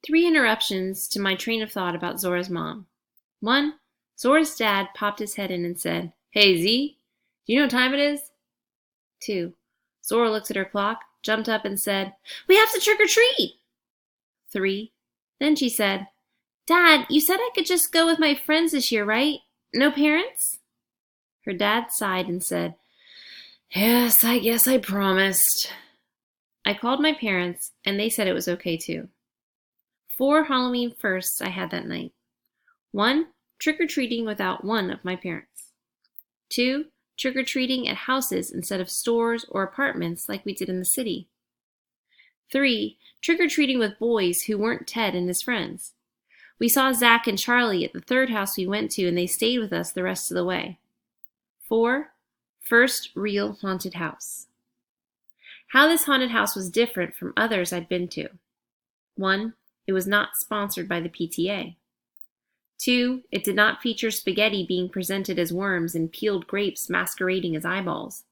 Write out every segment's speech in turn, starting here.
Three interruptions to my train of thought about Zora's mom. 1. Zora's dad popped his head in and said, "Hey, Z, do you know what time it is?" 2. Zora looked at her clock, jumped up and said, "We have to trick or treat!" 3. Then she said, "Dad, you said I could just go with my friends this year, right? No parents?" Her dad sighed and said, "Yes, I guess I promised." I called my parents, and they said it was okay too. 4 Halloween firsts I had that night. 1. Trick-or-treating without one of my parents. 2. Trick-or-treating at houses instead of stores or apartments like we did in the city. 3. Trick-or-treating with boys who weren't Ted and his friends. We saw Zach and Charlie at the third house we went to, and they stayed with us the rest of the way. 4. First real haunted house. How this haunted house was different from others I'd been to. 1. It was not sponsored by the PTA. 2. It did not feature spaghetti being presented as worms and peeled grapes masquerading as eyeballs.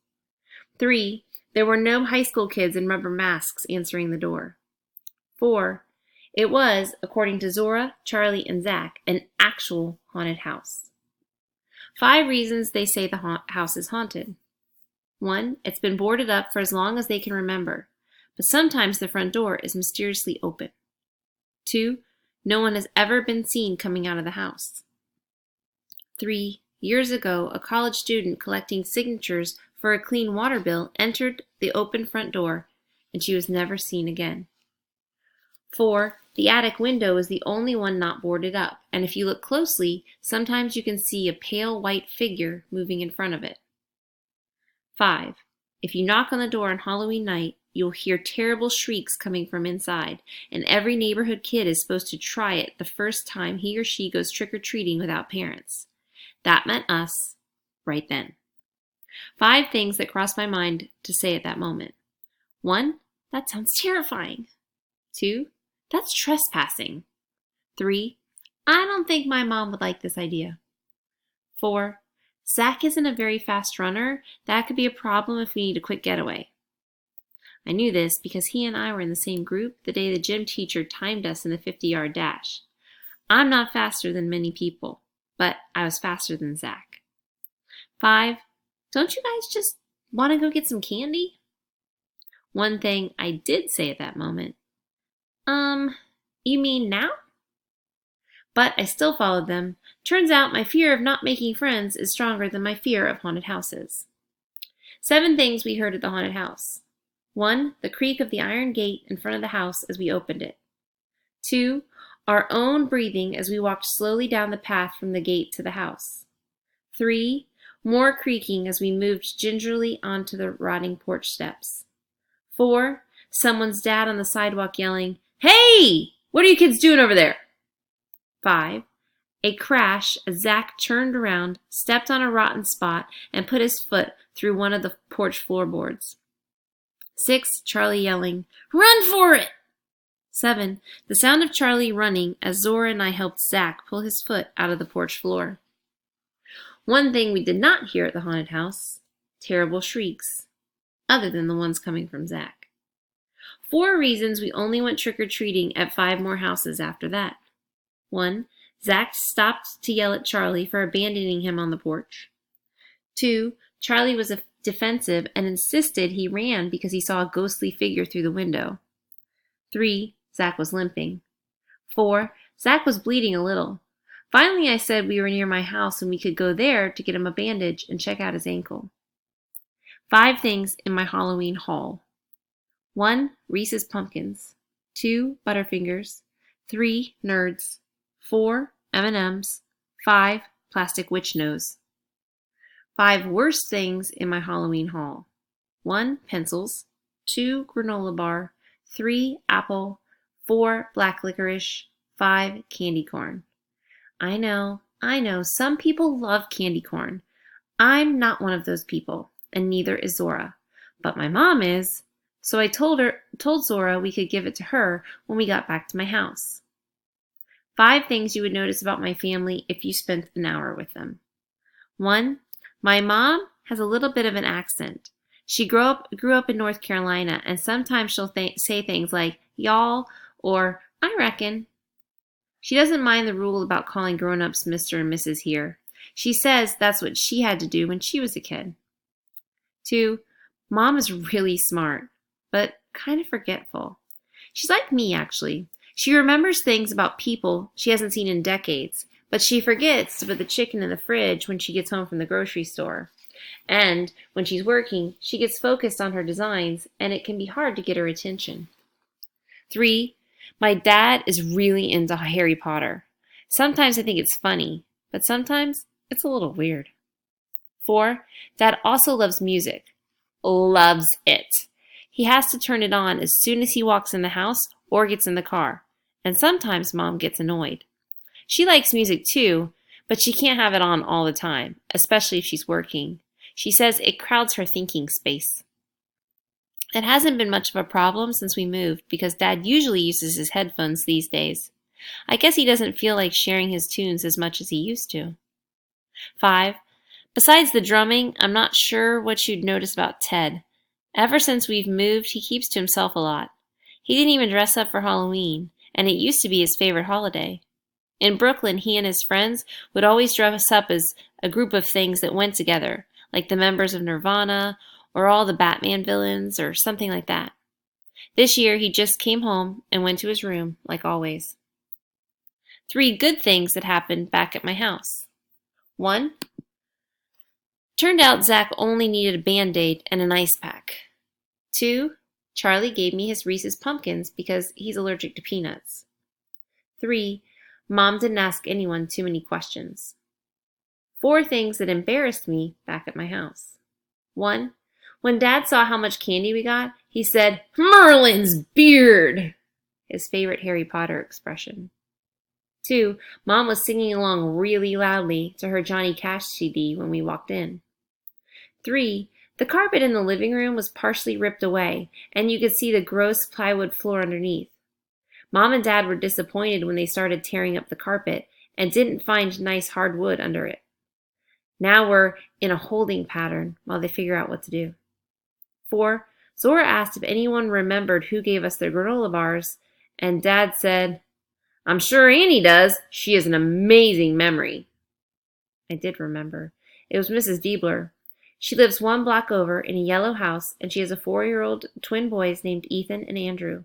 3. There were no high school kids in rubber masks answering the door. 4. It was, according to Zora, Charlie, and Zach, an actual haunted house. 5 reasons they say the house is haunted. 1. It's been boarded up for as long as they can remember, but sometimes the front door is mysteriously open. 2. No one has ever been seen coming out of the house. 3. Years ago, a college student collecting signatures for a clean water bill entered the open front door, and she was never seen again. 4. The attic window is the only one not boarded up, and if you look closely, sometimes you can see a pale white figure moving in front of it. 5. If you knock on the door on Halloween night, you'll hear terrible shrieks coming from inside, and every neighborhood kid is supposed to try it the first time he or she goes trick-or-treating without parents. That meant us, right then. 5 things that crossed my mind to say at that moment. 1. That sounds terrifying. 2. That's trespassing. 3. I don't think my mom would like this idea. 4. Zach isn't a very fast runner. That could be a problem if we need a quick getaway. I knew this because he and I were in the same group the day the gym teacher timed us in the 50-yard dash. I'm not faster than many people, but I was faster than Zach. 5. Don't you guys just want to go get some candy? One thing I did say at that moment, you mean now? But I still followed them. Turns out my fear of not making friends is stronger than my fear of haunted houses. 7 things we heard at the haunted house. 1. The creak of the iron gate in front of the house as we opened it. 2. Our own breathing as we walked slowly down the path from the gate to the house. 3. More creaking as we moved gingerly onto the rotting porch steps. 4. Someone's dad on the sidewalk yelling, "Hey! What are you kids doing over there?" 5. A crash as Zach turned around, stepped on a rotten spot, and put his foot through one of the porch floorboards. 6. Charlie yelling, "Run for it!" 7. The sound of Charlie running as Zora and I helped Zach pull his foot out of the porch floor. One thing we did not hear at the haunted house, terrible shrieks, other than the ones coming from Zach. 4 reasons we only went trick-or-treating at 5 more houses after that. 1. Zach stopped to yell at Charlie for abandoning him on the porch. 2. Charlie was defensive and insisted he ran because he saw a ghostly figure through the window. 3. Zach was limping. 4. Zach was bleeding a little. Finally, I said we were near my house and we could go there to get him a bandage and check out his ankle. 5 things in my Halloween haul. 1. Reese's Pumpkins. 2. Butterfingers. 3. Nerds. 4. M&Ms. 5. Plastic witch nose. 5 worst things in my Halloween haul. 1. Pencils. 2. Granola bar. 3. Apple. 4. Black licorice. 5. Candy corn. I know, some people love candy corn. I'm not one of those people, and neither is Zora. But my mom is, so I told Zora we could give it to her when we got back to my house. 5 things you would notice about my family if you spent an hour with them. 1. My mom has a little bit of an accent. She grew up in North Carolina, and sometimes she'll say things like y'all or I reckon. She doesn't mind the rule about calling grown-ups Mr. and Mrs. here. She says that's what she had to do when she was a kid. 2. Mom is really smart, but kind of forgetful. She's like me, actually. She remembers things about people she hasn't seen in decades, but she forgets to put the chicken in the fridge when she gets home from the grocery store. And when she's working, she gets focused on her designs, and it can be hard to get her attention. 3. My dad is really into Harry Potter. Sometimes I think it's funny, but sometimes it's a little weird. 4. Dad also loves music. Loves it. He has to turn it on as soon as he walks in the house or gets in the car, and sometimes Mom gets annoyed. She likes music too, but she can't have it on all the time, especially if she's working. She says it crowds her thinking space. It hasn't been much of a problem since we moved because Dad usually uses his headphones these days. I guess he doesn't feel like sharing his tunes as much as he used to. 5. Besides the drumming, I'm not sure what you'd notice about Ted. Ever since we've moved, he keeps to himself a lot. He didn't even dress up for Halloween, and it used to be his favorite holiday. In Brooklyn, he and his friends would always dress up as a group of things that went together, like the members of Nirvana, or all the Batman villains, or something like that. This year, he just came home and went to his room, like always. 3 good things that happened back at my house. 1. Turned out Zach only needed a Band-Aid and an ice pack. 2. Charlie gave me his Reese's Pumpkins because he's allergic to peanuts. 3. Mom didn't ask anyone too many questions. 4 things that embarrassed me back at my house. 1. When Dad saw how much candy we got, he said, "Merlin's beard!" His favorite Harry Potter expression. 2. Mom was singing along really loudly to her Johnny Cash CD when we walked in. 3. The carpet in the living room was partially ripped away, and you could see the gross plywood floor underneath. Mom and Dad were disappointed when they started tearing up the carpet and didn't find nice hard wood under it. Now we're in a holding pattern while they figure out what to do. 4. Zora asked if anyone remembered who gave us their granola bars, and Dad said, "I'm sure Annie does. She has an amazing memory." I did remember. It was Mrs. Diebler. She lives 1 block over in a yellow house, and she has a 4-year-old twin boys named Ethan and Andrew.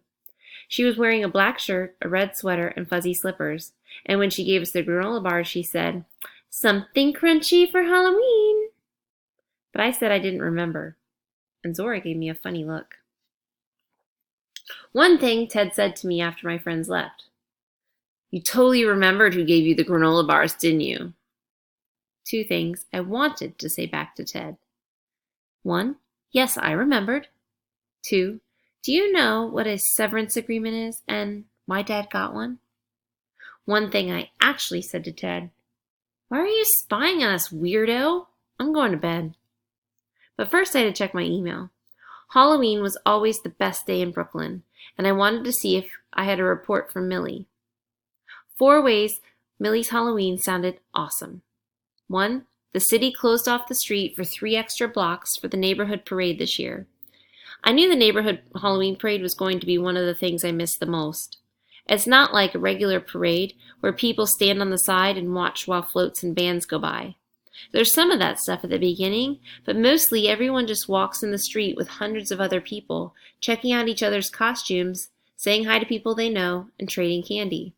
She was wearing a black shirt, a red sweater, and fuzzy slippers, and when she gave us the granola bars, she said, "Something crunchy for Halloween." But I said I didn't remember, and Zora gave me a funny look. 1 thing Ted said to me after my friends left. "You totally remembered who gave you the granola bars, didn't you?" 2 things I wanted to say back to Ted. 1. Yes, I remembered. 2. Do you know what a severance agreement is and why Dad got one? 1 thing I actually said to Ted. "Why are you spying on us, weirdo? I'm going to bed." But first I had to check my email. Halloween was always the best day in Brooklyn, and I wanted to see if I had a report from Millie. 4 ways Millie's Halloween sounded awesome. 1. The city closed off the street for 3 extra blocks for the neighborhood parade this year. I knew the neighborhood Halloween parade was going to be one of the things I missed the most. It's not like a regular parade where people stand on the side and watch while floats and bands go by. There's some of that stuff at the beginning, but mostly everyone just walks in the street with hundreds of other people, checking out each other's costumes, saying hi to people they know, and trading candy.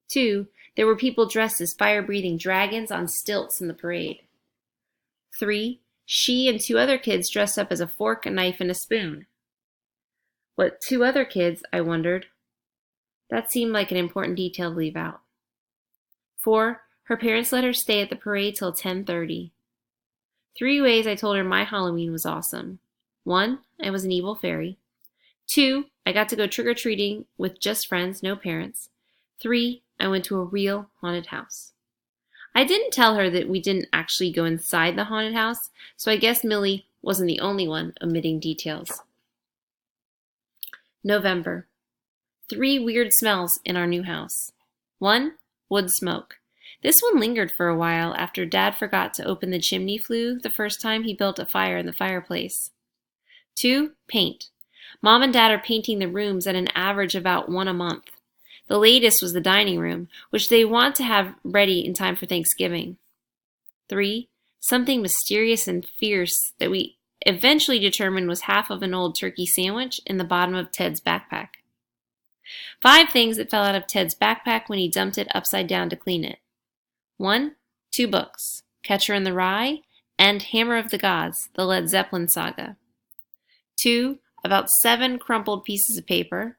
2. There were people dressed as fire-breathing dragons on stilts in the parade. 3. She and 2 other kids dressed up as a fork, a knife, and a spoon. What 2 other kids, I wondered. That seemed like an important detail to leave out. 4. Her parents let her stay at the parade till 10:30. 3 ways I told her my Halloween was awesome. 1. I was an evil fairy. 2. I got to go trick-or-treating with just friends, no parents. 3. I went to a real haunted house. I didn't tell her that we didn't actually go inside the haunted house, so I guess Millie wasn't the only one omitting details. November. 3 weird smells in our new house. 1. Wood smoke. This one lingered for a while after Dad forgot to open the chimney flue the first time he built a fire in the fireplace. 2. Paint. Mom and Dad are painting the rooms at an average about one a month. The latest was the dining room, which they want to have ready in time for Thanksgiving. 3. Something mysterious and fierce that we eventually determined was half of an old turkey sandwich in the bottom of Ted's backpack. 5 things that fell out of Ted's backpack when he dumped it upside down to clean it. 1. 2 books, Catcher in the Rye and Hammer of the Gods, the Led Zeppelin saga. 2. About 7 crumpled pieces of paper.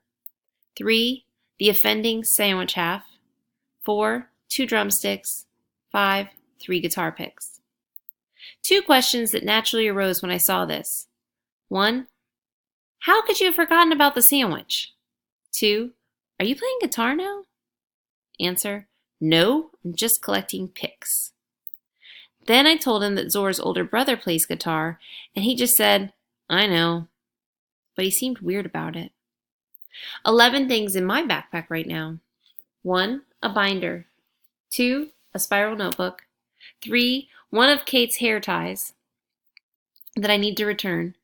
3. The offending sandwich half. 4. 2 drumsticks. 5. 3 guitar picks. 2 questions that naturally arose when I saw this. 1. How could you have forgotten about the sandwich? 2. Are you playing guitar now? Answer. No, I'm just collecting picks. Then I told him that Zora's older brother plays guitar, and he just said, I know. But he seemed weird about it. 11 things in my backpack right now. 1. A binder. 2. A spiral notebook. 3. One of Kate's hair ties that I need to return.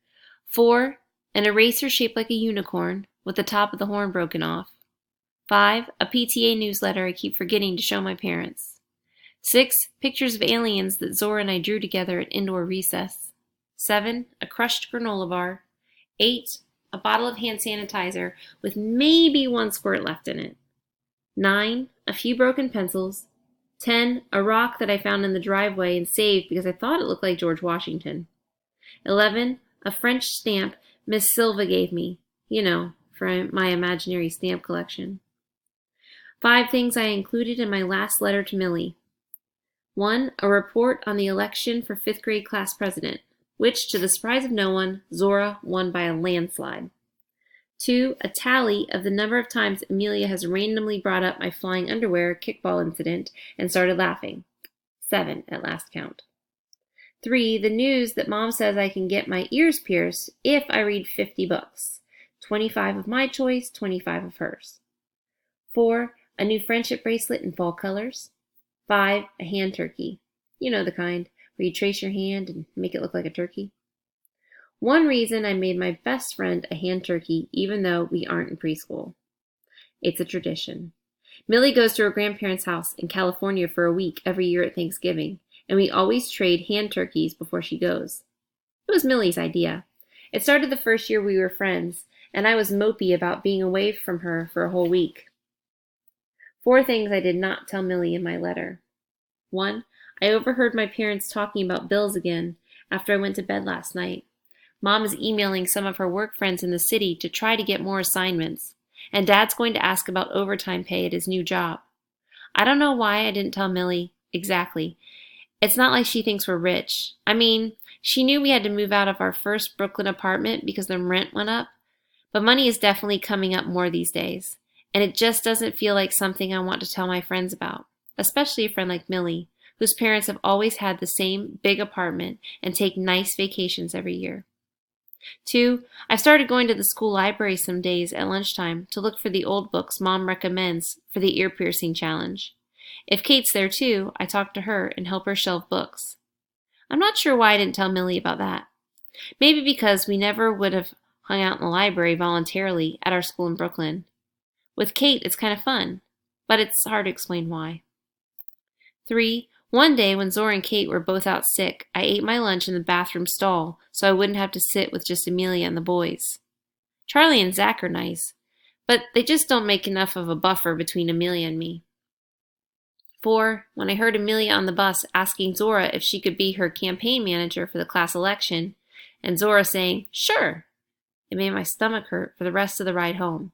4. An eraser shaped like a unicorn with the top of the horn broken off. 5. A PTA newsletter I keep forgetting to show my parents. 6. Pictures of aliens that Zora and I drew together at indoor recess. 7. A crushed granola bar. 8. A bottle of hand sanitizer with maybe 1 squirt left in it. 9. A few broken pencils. 10. A rock that I found in the driveway and saved because I thought it looked like George Washington. 11. A French stamp Miss Silva gave me, for my imaginary stamp collection. 5 things I included in my last letter to Millie. 1. A report on the election for 5th grade class president, which, to the surprise of no one, Zora won by a landslide. 2. A tally of the number of times Amelia has randomly brought up my flying underwear kickball incident and started laughing. 7 at last count. 3. The news that Mom says I can get my ears pierced if I read 50 books. 25 of my choice, 25 of hers. 4. A new friendship bracelet in fall colors. 5. A hand turkey. You know the kind, where you trace your hand and make it look like a turkey. 1 reason I made my best friend a hand turkey even though we aren't in preschool. It's a tradition. Millie goes to her grandparents' house in California for a week every year at Thanksgiving, and we always trade hand turkeys before she goes. It was Millie's idea. It started the first year we were friends, and I was mopey about being away from her for a whole week. 4 things I did not tell Millie in my letter. 1. I overheard my parents talking about bills again after I went to bed last night. Mom is emailing some of her work friends in the city to try to get more assignments, and Dad's going to ask about overtime pay at his new job. I don't know why I didn't tell Millie exactly. It's not like she thinks we're rich. I mean, she knew we had to move out of our first Brooklyn apartment because the rent went up, but money is definitely coming up more these days, and it just doesn't feel like something I want to tell my friends about, especially a friend like Millie, whose parents have always had the same big apartment and take nice vacations every year. 2. I've started going to the school library some days at lunchtime to look for the old books Mom recommends for the ear piercing challenge. If Kate's there too, I talk to her and help her shelve books. I'm not sure why I didn't tell Millie about that. Maybe because we never would have hung out in the library voluntarily at our school in Brooklyn. With Kate, it's kind of fun, but it's hard to explain why. 3. One day when Zora and Kate were both out sick, I ate my lunch in the bathroom stall so I wouldn't have to sit with just Amelia and the boys. Charlie and Zach are nice, but they just don't make enough of a buffer between Amelia and me. 4. When I heard Amelia on the bus asking Zora if she could be her campaign manager for the class election, and Zora saying, "Sure," it made my stomach hurt for the rest of the ride home.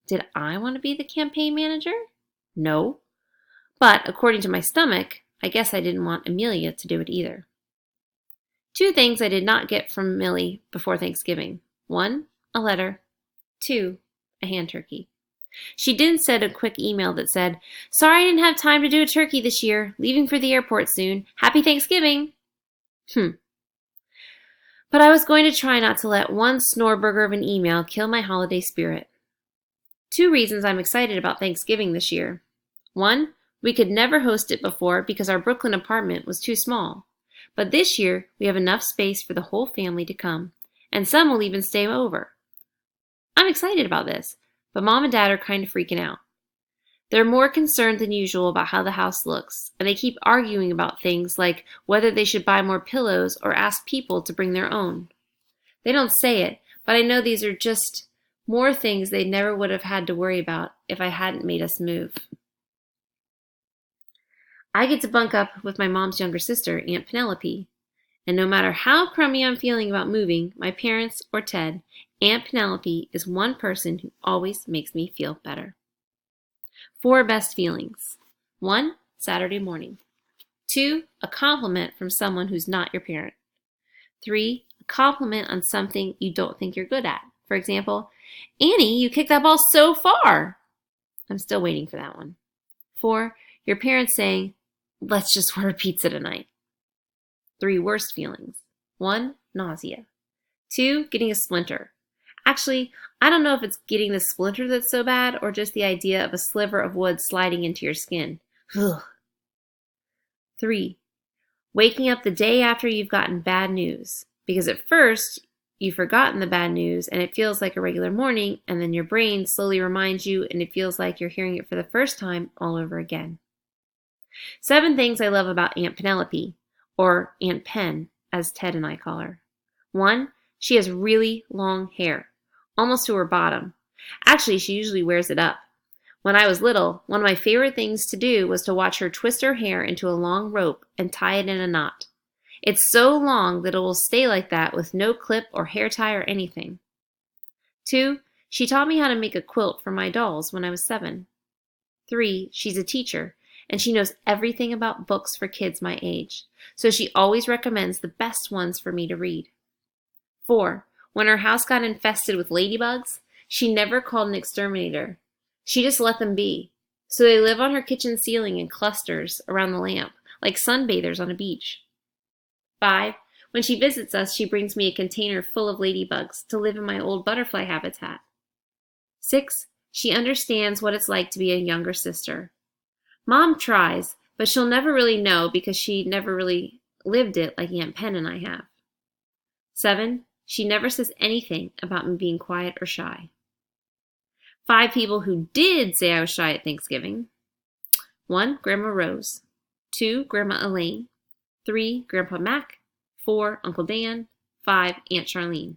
Did I want to be the campaign manager? No. But according to my stomach, I guess I didn't want Amelia to do it either. 2 things I did not get from Millie before Thanksgiving. 1. A letter. 2. A hand turkey. She did send a quick email that said, "Sorry I didn't have time to do a turkey this year. Leaving for the airport soon. Happy Thanksgiving." But I was going to try not to let one snoreburger of an email kill my holiday spirit. 2 reasons I'm excited about Thanksgiving this year. 1. We could never host it before because our Brooklyn apartment was too small. But this year, we have enough space for the whole family to come, and some will even stay over. I'm excited about this, but Mom and Dad are kind of freaking out. They're more concerned than usual about how the house looks, and they keep arguing about things like whether they should buy more pillows or ask people to bring their own. They don't say it, but I know these are just more things they never would have had to worry about if I hadn't made us move. I get to bunk up with my mom's younger sister, Aunt Penelope. And no matter how crummy I'm feeling about moving, my parents, or Ted, Aunt Penelope is one person who always makes me feel better. 4 best feelings. 1. Saturday morning. 2. A compliment from someone who's not your parent. 3. A compliment on something you don't think you're good at. For example, Annie, you kicked that ball so far. I'm still waiting for that one. 4. Your parents saying, let's just order pizza tonight. 3 worst feelings. 1. Nausea. 2. Getting a splinter. Actually, I don't know if it's getting the splinter that's so bad or just the idea of a sliver of wood sliding into your skin. Ugh. 3. Waking up the day after you've gotten bad news. Because at first, you've forgotten the bad news and it feels like a regular morning, and then your brain slowly reminds you and it feels like you're hearing it for the first time all over again. 7 things I love about Aunt Penelope, or Aunt Pen, as Ted and I call her. 1. She has really long hair, almost to her bottom. Actually, she usually wears it up. When I was little, one of my favorite things to do was to watch her twist her hair into a long rope and tie it in a knot. It's so long that it will stay like that with no clip or hair tie or anything. 2. She taught me how to make a quilt for my dolls when I was 7. 3. She's a teacher, and she knows everything about books for kids my age, so she always recommends the best ones for me to read. 4. When her house got infested with ladybugs, she never called an exterminator. She just let them be. So they live on her kitchen ceiling in clusters around the lamp, like sunbathers on a beach. 5. When she visits us, she brings me a container full of ladybugs to live in my old butterfly habitat. 6. She understands what it's like to be a younger sister. Mom tries, but she'll never really know because she never really lived it like Aunt Pen and I have. 7. She never says anything about me being quiet or shy. 5 people who did say I was shy at Thanksgiving. 1. Grandma Rose. 2. Grandma Elaine. 3. Grandpa Mac. 4. Uncle Dan. 5. Aunt Charlene.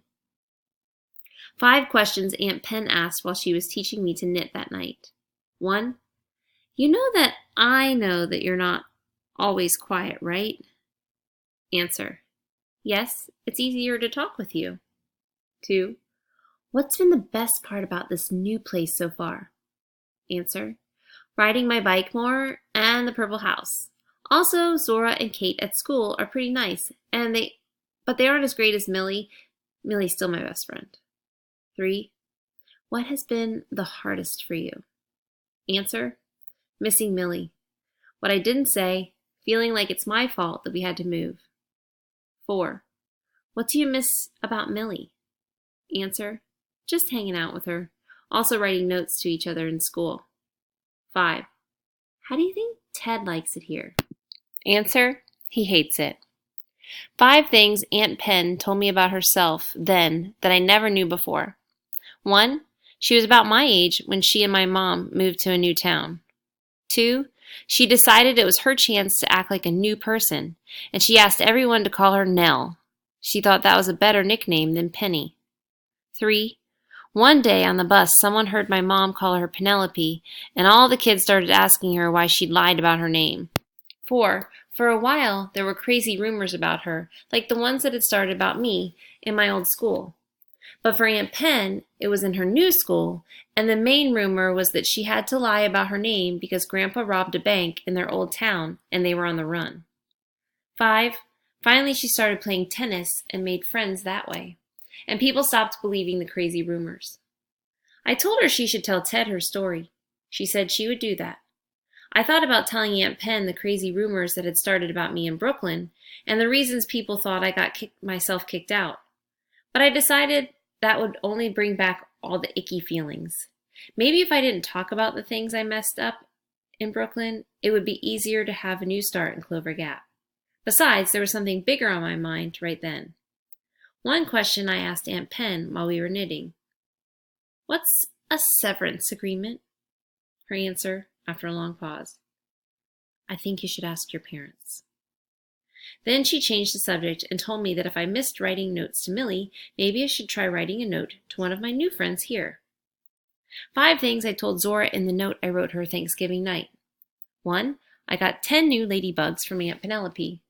5 questions Aunt Pen asked while she was teaching me to knit that night. 1. You know that I know that you're not always quiet, right? Answer. Yes, it's easier to talk with you. 2. What's been the best part about this new place so far? Answer. Riding my bike more and the purple house. Also, Zora and Kate at school are pretty nice, but they aren't as great as Millie. Millie's still my best friend. 3. What has been the hardest for you? Answer. Missing Millie. What I didn't say, feeling like it's my fault that we had to move. 4. What do you miss about Millie? Answer. Just hanging out with her. Also writing notes to each other in school. 5. How do you think Ted likes it here? Answer. He hates it. 5 things Aunt Pen told me about herself then that I never knew before. 1. She was about my age when she and my mom moved to a new town. 2. She decided it was her chance to act like a new person, and she asked everyone to call her Nell. She thought that was a better nickname than Penny. 3. One day on the bus, someone heard my mom call her Penelope, and all the kids started asking her why she'd lied about her name. 4. For a while, there were crazy rumors about her, like the ones that had started about me in my old school. But for Aunt Pen, it was in her new school, and the main rumor was that she had to lie about her name because Grandpa robbed a bank in their old town and they were on the run. 5. Finally, she started playing tennis and made friends that way, and people stopped believing the crazy rumors. I told her she should tell Ted her story. She said she would do that. I thought about telling Aunt Pen the crazy rumors that had started about me in Brooklyn and the reasons people thought I got myself kicked out. But I decided that would only bring back all the icky feelings. Maybe if I didn't talk about the things I messed up in Brooklyn, it would be easier to have a new start in Clover Gap. Besides, there was something bigger on my mind right then. One question I asked Aunt Pen while we were knitting. What's a severance agreement? Her answer, after a long pause, I think you should ask your parents. Then she changed the subject and told me that if I missed writing notes to Millie, maybe I should try writing a note to one of my new friends here. 5 things I told Zora in the note I wrote her Thanksgiving night. 1. I got 10 new ladybugs from Aunt Penelope.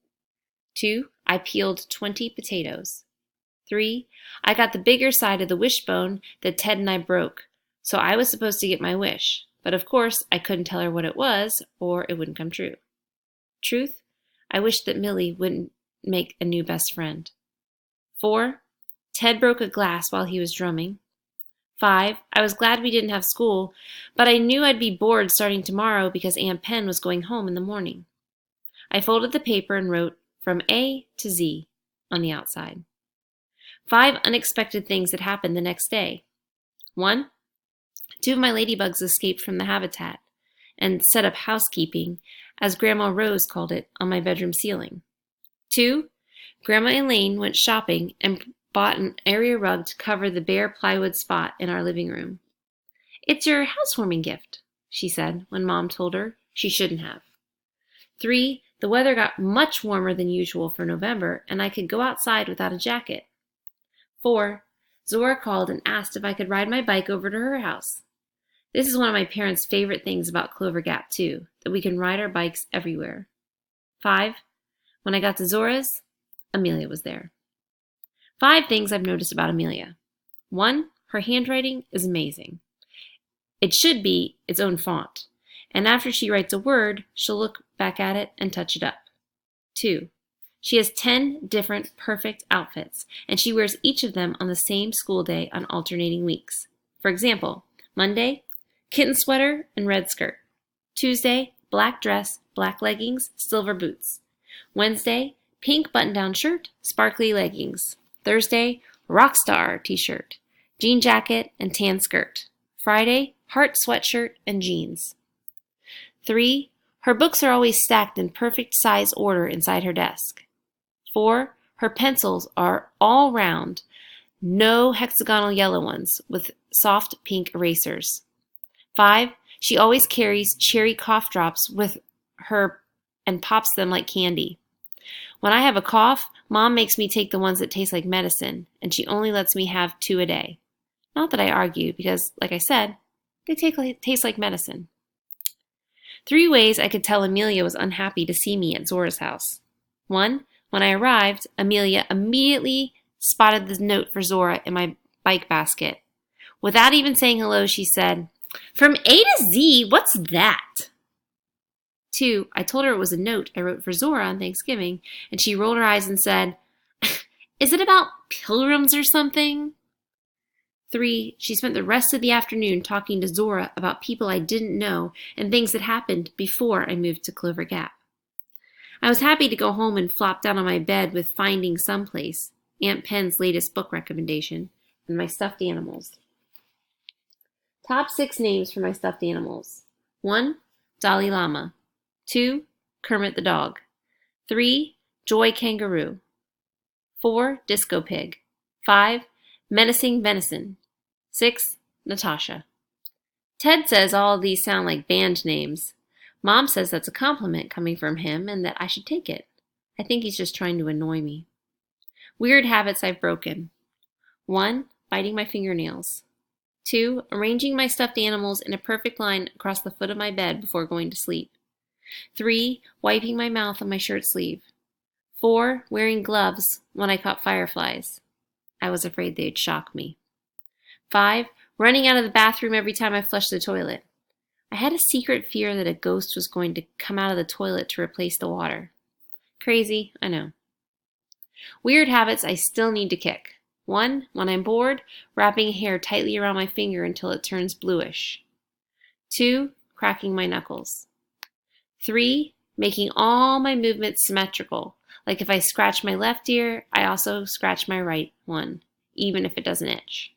2. I peeled 20 potatoes. 3. I got the bigger side of the wishbone that Ted and I broke, so I was supposed to get my wish, but of course I couldn't tell her what it was or it wouldn't come true. Truth, I wished that Millie wouldn't make a new best friend. 4. Ted broke a glass while he was drumming. 5. I was glad we didn't have school, but I knew I'd be bored starting tomorrow because Aunt Pen was going home in the morning. I folded the paper and wrote, from A to Z, on the outside. 5 unexpected things that happened the next day. 1. 2 of my ladybugs escaped from the habitat and set up housekeeping, as Grandma Rose called it, on my bedroom ceiling. 2. Grandma Elaine went shopping and bought an area rug to cover the bare plywood spot in our living room. It's your housewarming gift, she said when Mom told her she shouldn't have. 3. The weather got much warmer than usual for November, and I could go outside without a jacket. 4. Zora called and asked if I could ride my bike over to her house. This is one of my parents' favorite things about Clover Gap, too, that we can ride our bikes everywhere. 5. When I got to Zora's, Amelia was there. 5 things I've noticed about Amelia. 1. Her handwriting is amazing. It should be its own font, and after she writes a word, she'll look back at it and touch it up. 2. She has 10 different perfect outfits, and she wears each of them on the same school day on alternating weeks. For example, Monday, kitten sweater and red skirt. Tuesday, black dress, black leggings, silver boots. Wednesday, pink button-down shirt, sparkly leggings. Thursday, rockstar t-shirt, jean jacket and tan skirt. Friday, heart sweatshirt and jeans. 3. Her books are always stacked in perfect size order inside her desk. 4. Her pencils are all round, no hexagonal yellow ones with soft pink erasers. 5. She always carries cherry cough drops with her and pops them like candy. When I have a cough, Mom makes me take the ones that taste like medicine, and she only lets me have 2 a day. Not that I argue, because, like I said, they taste like medicine. 3 ways I could tell Amelia was unhappy to see me at Zora's house. 1. When I arrived, Amelia immediately spotted the note for Zora in my bike basket. Without even saying hello, she said, "From A to Z, what's that?" 2. I told her it was a note I wrote for Zora on Thanksgiving, and she rolled her eyes and said, "Is it about pilgrims or something?" 3. She spent the rest of the afternoon talking to Zora about people I didn't know and things that happened before I moved to Clover Gap. I was happy to go home and flop down on my bed with Finding Someplace, Aunt Pen's latest book recommendation, and my stuffed animals. Top 6 names for my stuffed animals. 1. Dalai Lama. 2. Kermit the dog. 3. Joy Kangaroo. 4. Disco Pig. 5. Menacing Venison. 6. Natasha. Ted says all of these sound like band names. Mom says that's a compliment coming from him and that I should take it. I think he's just trying to annoy me. Weird habits I've broken. 1. Biting my fingernails. 2. Arranging my stuffed animals in a perfect line across the foot of my bed before going to sleep. 3. Wiping my mouth on my shirt sleeve. 4. Wearing gloves when I caught fireflies. I was afraid they'd shock me. 5. Running out of the bathroom every time I flushed the toilet. I had a secret fear that a ghost was going to come out of the toilet to replace the water. Crazy, I know. Weird habits I still need to kick. 1. When I'm bored, wrapping hair tightly around my finger until it turns bluish. 2. Cracking my knuckles. 3. Making all my movements symmetrical. Like if I scratch my left ear, I also scratch my right one, even if it doesn't itch.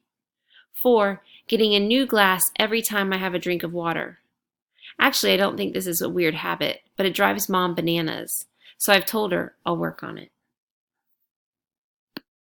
4. Getting a new glass every time I have a drink of water. Actually, I don't think this is a weird habit, but it drives Mom bananas, so I've told her I'll work on it.